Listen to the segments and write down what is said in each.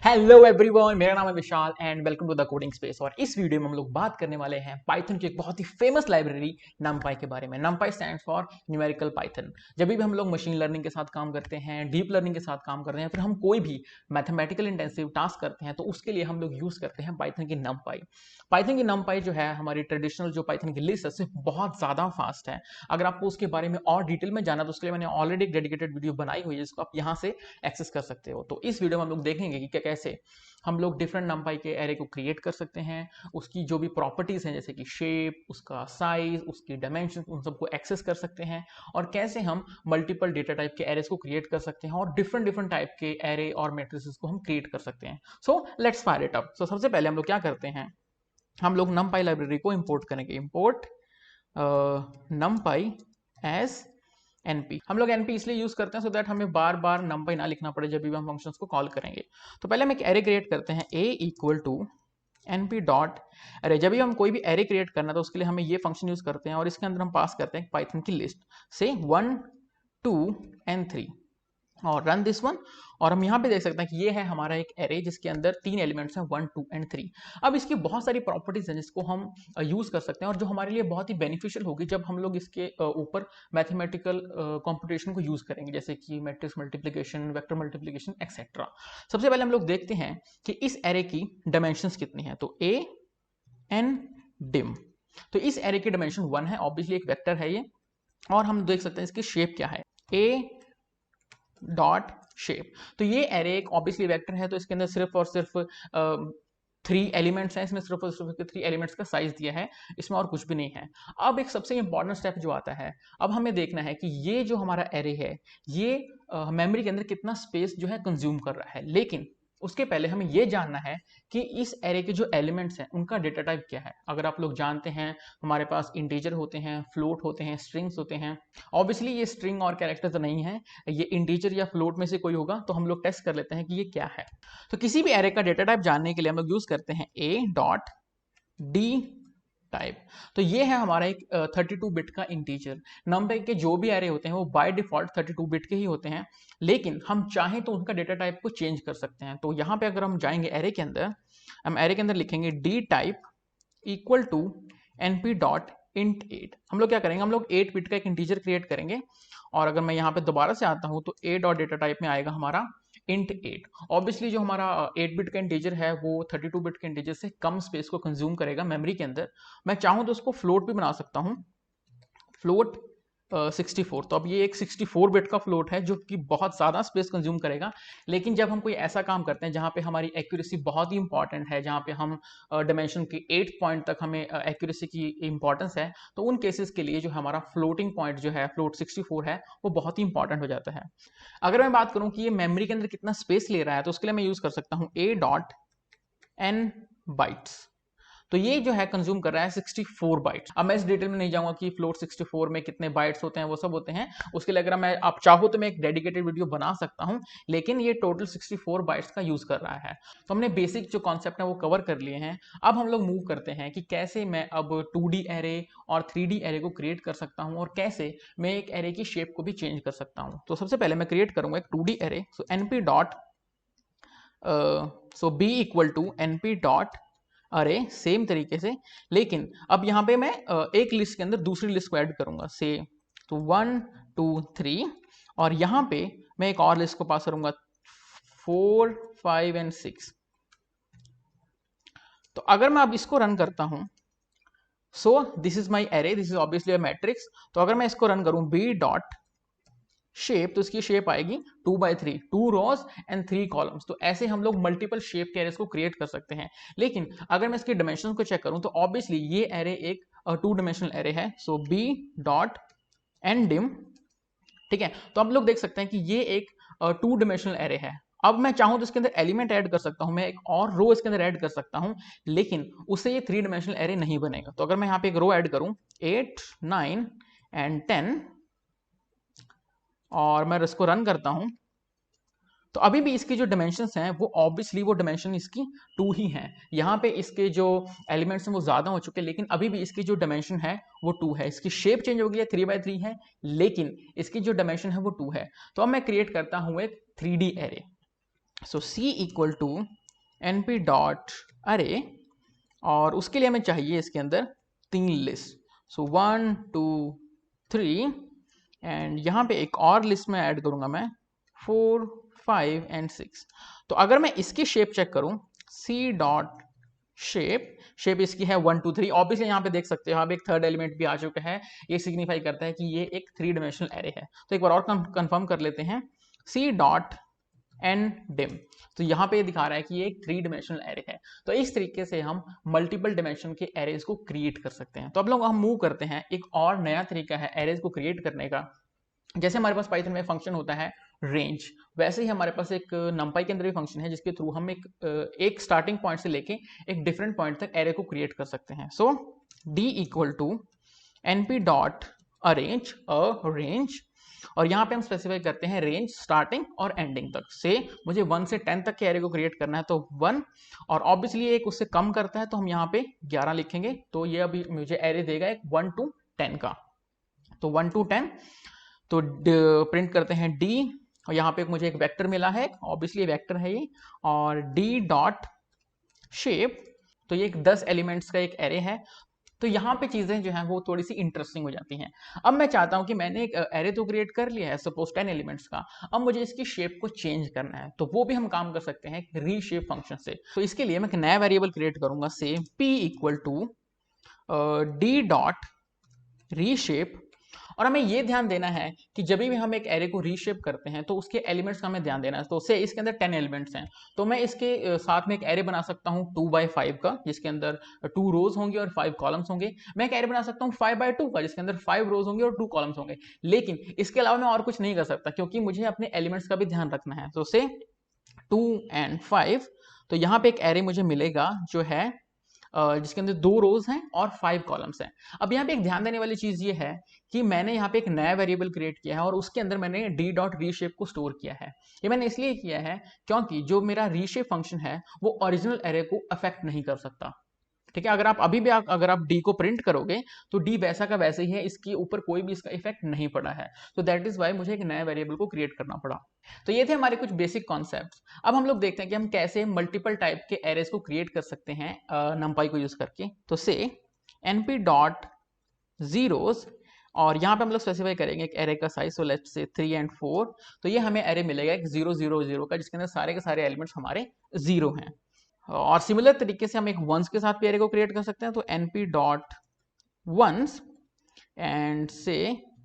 Hello everyone, मेरा नाम है Vishal and welcome to the coding space. और इस वीडियो में हम लोग बात करने वाले हैं पाइथन की एक बहुत ही फेमस लाइब्रेरी NumPy के बारे में। NumPy stands for numerical Python. जब भी हम लोग मशीन लर्निंग के साथ काम करते हैं, डीप लर्निंग के साथ काम करते हैं, फिर हम कोई भी मैथमेटिकल इंटेंसिव टास्क करते हैं तो उसके लिए हम लोग यूज करते हैं पाइथन की NumPy। पाइथन की NumPy जो है हमारी ट्रेडिशनल जो पाइथन की लिस्ट है उससे बहुत ज्यादा फास्ट है। अगर आपको उसके बारे में और डिटेल में जाना तो उसके लिए मैंने ऑलरेडी एक डेडिकेटेड वीडियो बनाई हुई है जिसको आप यहाँ से एक्सेस कर सकते हो। तो इस वीडियो में हम लोग देखेंगे कि कैसे हम लोग डिफरेंट NumPy के एरे को क्रिएट कर सकते हैं, उसकी जो भी प्रॉपर्टीज हैं जैसे कि शेप, उसका साइज, उसकी डायमेंशन, उन सबको एक्सेस कर सकते हैं, और कैसे हम मल्टीपल डेटा टाइप के एरेस को क्रिएट कर सकते हैं और डिफरेंट डिफरेंट टाइप के एरे और मैट्रिसेस को हम क्रिएट कर सकते हैं। So let's fire it up. So सबसे पहले हम लोग क्या करते हैं, हम लोग NumPy लाइब्रेरी को इंपोर्ट करेंगे। Import NumPy as NP। हम लोग NP इसलिए यूज करते हैं सो दैट हमें बार बार NumPy ना लिखना पड़े जब भी हम फंक्शंस को कॉल करेंगे। तो पहले हम एक एरे क्रिएट करते हैं, a equal to NP dot array. जब भी हम कोई भी एरे क्रिएट करना है तो उसके लिए हमें ये फंक्शन यूज करते हैं और इसके अंदर हम पास करते हैं पाइथन की लिस्ट से 1 2 and 3 और रन दिस वन। और हम यहाँ पे देख सकते हैं कि ये है हमारा एक एरे जिसके अंदर 3 एलिमेंट्स हैं 1 2 and 3। अब इसकी बहुत सारी प्रॉपर्टीज हैं जिसको हम यूज कर सकते हैं और जो हमारे लिए बहुत ही बेनिफिशियल होगी जब हम लोग इसके ऊपर मैथमेटिकल कंप्यूटेशन को यूज करेंगे, जैसे कि matrix multiplication, vector multiplication etcetera. सबसे पहले हम लोग देखते हैं कि इस एरे की डायमेंशंस कितनी है। तो a n dim, तो इस एरे की डायमेंशन 1 है, ऑब्वियसली एक वेक्टर है ये। और हम देख सकते हैं इसकी शेप क्या है, a डॉट शेप। तो ये एरे एक ऑब्वियसली वेक्टर है तो इसके अंदर सिर्फ और सिर्फ 3 एलिमेंट्स हैं, इसमें सिर्फ और सिर्फ 3 एलिमेंट्स का साइज दिया है, इसमें और कुछ भी नहीं है। अब एक सबसे इंपॉर्टेंट स्टेप जो आता है, अब हमें देखना है कि ये जो हमारा एरे है ये मेमोरी के अंदर कितना स्पेस जो है कंज्यूम कर रहा है। लेकिन उसके पहले हमें ये जानना है कि इस एरे के जो एलिमेंट्स हैं उनका डेटा टाइप क्या है। अगर आप लोग जानते हैं हमारे पास इंटीजर होते हैं, फ्लोट होते हैं, स्ट्रिंग्स होते हैं। ऑब्वियसली ये स्ट्रिंग और कैरेक्टर तो नहीं है, ये इंटीजर या फ्लोट में से कोई होगा। तो हम लोग टेस्ट कर लेते हैं कि ये क्या है। तो किसी भी एरे का डेटा टाइप जानने के लिए हम लोग यूज करते हैं a डॉट डी टाइप। तो ये है हमारा एक 32 बिट का इंटीजर। NumPy के जो भी एरे होते हैं वो बाय डिफॉल्ट 32 बिट के ही होते हैं, लेकिन हम चाहें तो उनका डेटा टाइप को चेंज कर सकते हैं। तो यहाँ पे अगर हम जाएंगे एरे के अंदर, हम एरे के अंदर लिखेंगे D type equal to np dot int 8। हम लोग क्या करेंगे, हम लोग 8 बिट का एक इंटीजर क्रिएट करेंगे। और अगर मैं यहाँ पे दोबारा से आता हूँ तो a डॉट डेटा टाइप में आएगा हमारा इंट 8। ऑब्वियसली जो हमारा 8 बिट का इंटीजर है वो 32 बिट के इंटीजर से कम स्पेस को कंज्यूम करेगा मेमोरी के अंदर। मैं चाहूँ तो उसको फ्लोट भी बना सकता हूँ, फ्लोट 64। तो अब ये एक 64 बिट का फ्लोट है जो कि बहुत ज़्यादा स्पेस कंज्यूम करेगा। लेकिन जब हम कोई ऐसा काम करते हैं जहाँ पे हमारी एक्यूरेसी बहुत ही इंपॉर्टेंट है, जहाँ पे हम डायमेंशन के 8 पॉइंट तक हमें एक्यूरेसी की इंपॉर्टेंस है, तो उन केसेस के लिए जो हमारा फ्लोटिंग पॉइंट जो है फ्लोट 64 है वो बहुत ही इंपॉर्टेंट हो जाता है। अगर मैं बात करूँ कि ये मेमोरी के अंदर कितना स्पेस ले रहा है तो उसके लिए मैं यूज़ कर सकता हूँ a डॉट n बाइट्स। तो ये जो है कंज्यूम कर रहा है 64 बाइट्स। अब मैं इस डिटेल में नहीं जाऊंगा कि फ्लोट 64 में कितने बाइट्स होते हैं, वो सब होते हैं। उसके लिए अगर मैं आप चाहो तो मैं एक डेडिकेटेड वीडियो बना सकता हूं, लेकिन ये टोटल 64 बाइट्स का यूज कर रहा है। तो हमने बेसिक जो कॉन्सेप्ट है वो कवर कर लिए हैं। अब हम लोग मूव करते हैं कि कैसे मैं अब 2D एरे और 3D एरे को क्रिएट कर सकता हूं और कैसे मैं एक एरे की शेप को भी चेंज कर सकता हूं। तो सबसे पहले मैं क्रिएट करूंगा एक 2D array. So np dot so b equal to np dot array same तरीके से, लेकिन अब यहाँ पे मैं एक लिस्ट के अंदर दूसरी लिस्ट को ऐड करूंगा से। तो 1 2 3 और यहाँ पे मैं एक और लिस्ट को पास करूंगा 4 5 and 6। तो अगर मैं अब इसको रन करता हूं, so this is my array, this is obviously a matrix. तो अगर मैं इसको रन करूं b डॉट शेप, तो इसकी शेप आएगी 2x3, 2 रोज एंड 3 कॉलम्स। तो ऐसे हम लोग मल्टीपल शेप के एरेस को क्रिएट कर सकते हैं। लेकिन अगर मैं इसके डायमेंशन को चेक करूं तो ऑब्वियसली ये एरे एक 2 डायमेंशनल एरे है। सो b डॉट एन डिम, ठीक है। तो आप लोग देख सकते हैं कि ये एक 2 डायमेंशनल एरे है। अब मैं चाहूं तो इसके अंदर एलिमेंट ऐड कर सकता हूं, मैं एक और रो इसके अंदर ऐड कर सकता हूं, लेकिन उससे ये 3 डायमेंशनल एरे नहीं बनेगा। तो अगर मैं यहाँ पे एक रो ऐड करूं 8 9 and 10 और मैं इसको रन करता हूं, तो अभी भी इसकी जो डायमेंशंस हैं वो ऑब्वियसली वो डायमेंशन इसकी 2 ही हैं। यहाँ पे इसके जो एलिमेंट्स हैं वो ज्यादा हो चुके हैं, लेकिन अभी भी इसकी जो डायमेंशन है वो 2 है। इसकी शेप चेंज हो गई है, 3x3 है, लेकिन इसकी जो डायमेंशन है वो 2 है। तो अब मैं क्रिएट करता हूँ एक 3D array. So C equal to np dot array, और उसके लिए हमें चाहिए इसके अंदर 3 लिस्ट। सो 1 2 3, एंड यहाँ पे एक और लिस्ट में ऐड करूंगा मैं 4 5 एंड 6। तो अगर मैं इसकी शेप चेक करूं, सी डॉट शेप इसकी है 1 2 3। ऑब्वियसली यहाँ पे देख सकते हो, यहाँ पे एक थर्ड एलिमेंट भी आ चुका है, ये सिग्निफाई करता है कि ये एक 3 डायमेंशनल एरे है। तो एक बार और कंफर्म कर लेते हैं, सी डॉट एन डिम। तो यहाँ पे दिखा रहा है कि ये एक 3 डायमेंशनल एरे है। तो इस तरीके से हम मल्टीपल डायमेंशन के एरेज को क्रिएट कर सकते हैं। तो अब लोग हम मूव करते हैं, एक और नया तरीका है एरेज को क्रिएट करने का। जैसे हमारे पास पाइथन में फंक्शन होता है रेंज, वैसे ही हमारे पास एक नंपाई के अंदर भी फंक्शन है जिसके थ्रू हम एक स्टार्टिंग पॉइंट से लेके एक डिफरेंट पॉइंट तक एरे को क्रिएट कर सकते हैं। So D equal to np dot arange a range, और यहाँ पे हम स्पेसिफाई करते हैं रेंज स्टार्टिंग और एंडिंग तक से। मुझे 1 से 10 तक के एरे को क्रिएट करना है तो 1, और ऑब्वियसली एक उससे कम करता है तो हम यहाँ पे 11 लिखेंगे। तो ये अभी मुझे एरे देगा एक 1 to 10 का। तो 1 to 10, तो प्रिंट करते हैं डी, और यहाँ पे मुझे एक वेक्टर मिला है, ऑब्वियसली वेक्टर है ये, और डी डॉट शेप। तो ये एक 10 एलिमेंट्स का एक एरे है। तो यहाँ पे चीजें जो हैं वो थोड़ी सी इंटरेस्टिंग हो जाती हैं। अब मैं चाहता हूं कि मैंने एक एरे तो क्रिएट कर लिया है सपोज 10 एलिमेंट्स का, अब मुझे इसकी शेप को चेंज करना है, तो वो भी हम काम कर सकते हैं रीशेप फंक्शन से। तो इसके लिए मैं एक नया वेरिएबल क्रिएट करूंगा, से p equal to D dot reshape. और हमें ये ध्यान देना है कि जब भी हम एक एरे को रीशेप करते हैं तो उसके एलिमेंट्स का हमें ध्यान देना है। तो से इसके अंदर 10 एलिमेंट्स हैं, तो मैं इसके साथ में एक एरे बना सकता हूँ 2 by 5 का, जिसके अंदर 2 रोज होंगे और 5 कॉलम्स होंगे। मैं एक एरे बना सकता हूँ 5 by 2 का, जिसके अंदर 5 रोज होंगे और 2 कॉलम्स होंगे। लेकिन इसके अलावा मैं और कुछ नहीं कर सकता, क्योंकि मुझे अपने एलिमेंट्स का भी ध्यान रखना है। तो से 2 and 5, तो यहाँ पे एक एरे मुझे मिलेगा जो है जिसके अंदर 2 रोज हैं और 5 कॉलम्स हैं। अब यहाँ पे एक ध्यान देने वाली चीज ये है कि मैंने यहाँ पे एक नया वेरिएबल क्रिएट किया है और उसके अंदर मैंने डी डॉट रीशेप को स्टोर किया है। ये मैंने इसलिए किया है क्योंकि जो मेरा रीशेप फंक्शन है वो ओरिजिनल एरे को अफेक्ट नहीं कर सकता। ठीक है, अगर आप अभी भी अगर आप डी को प्रिंट करोगे तो डी वैसा का वैसे ही है, इसके ऊपर कोई भी इसका इफेक्ट नहीं पड़ा है। तो दैट इज वाई मुझे एक नया वेरिएबल को क्रिएट करना पड़ा। तो ये थे हमारे कुछ बेसिक कॉन्सेप्ट्स। अब हम लोग देखते हैं कि हम कैसे मल्टीपल टाइप के एरेज को क्रिएट कर सकते हैं नंपाई को यूज करके। तो से np डॉट जीरोस, और यहाँ पे हम लोग स्पेसिफाई करेंगे एक एरे का size, so let's say 3 and 4। तो ये हमें एरे मिलेगा एक 0 0 0 का, जिसके अंदर सारे के सारे एलिमेंट्स हमारे 0 हैं। और सिमिलर तरीके से हम एक वंस के साथ भी एरे को क्रिएट कर सकते हैं। तो np डॉट वंस एंड से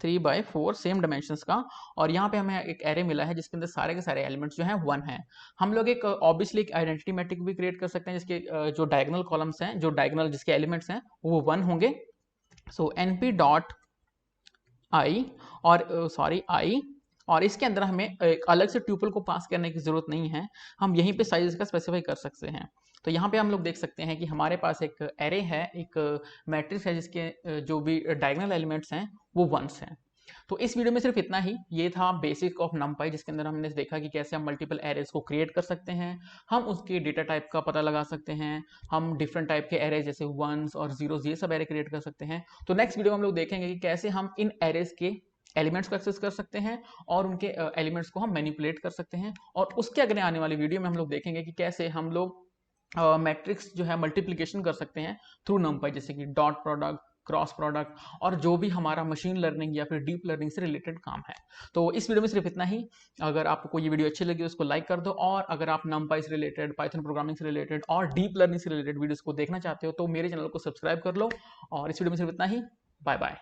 3 by 4 सेम डायमेंशंस का, और यहाँ पे हमें एक एरे मिला है जिसके अंदर सारे के सारे एलिमेंट्स जो हैं 1 हैं। हम लोग एक ऑब्वियसली एक आइडेंटिटी मैट्रिक्स भी क्रिएट कर सकते हैं, जिसके जो डायगोनल कॉलम्स हैं, जो डायगोनल जिसके एलिमेंट्स हैं वो 1 होंगे। सो np डॉट आई, और सॉरी आई, और इसके अंदर हमें एक अलग से ट्यूपल को पास करने की जरूरत नहीं है, हम यहीं पे साइज का स्पेसिफाई कर सकते हैं। तो यहाँ पे हम लोग देख सकते हैं कि हमारे पास एक एरे है, एक मैट्रिक्स है जिसके जो भी डायगोनल एलिमेंट्स हैं वो 1s हैं। तो इस वीडियो में सिर्फ इतना ही। ये था बेसिक ऑफ नंपाई, जिसके अंदर हमने देखा कि कैसे हम मल्टीपल एरेज को क्रिएट कर सकते हैं, हम उसके डेटा टाइप का पता लगा सकते हैं, हम डिफरेंट टाइप के एरेज जैसे 1s और 0s ये सब एरे क्रिएट कर सकते हैं। तो नेक्स्ट वीडियो में हम लोग देखेंगे कि कैसे हम इन एरेज के एलिमेंट्स को एक्सेस कर सकते हैं और उनके एलिमेंट्स को हम मैनिपुलेट कर सकते हैं। और उसके अगले आने वाली वीडियो में हम लोग देखेंगे कि कैसे हम लोग मैट्रिक्स जो है मल्टीप्लिकेशन कर सकते हैं थ्रू नंपाई, जैसे कि डॉट प्रोडक्ट, क्रॉस प्रोडक्ट, और जो भी हमारा मशीन लर्निंग या फिर डीप लर्निंग से रिलेटेड काम है। तो इस वीडियो में सिर्फ इतना ही। अगर आपको ये वीडियो अच्छी लगी उसको लाइक कर दो, और अगर आप नंपाई से रिलेटेड, पाइथन प्रोग्रामिंग से रिलेटेड और डीप लर्निंग से रिलेटेड वीडियोस को देखना चाहते हो तो मेरे चैनल को सब्सक्राइब कर लो। और इस वीडियो में सिर्फ इतना ही। Bye bye.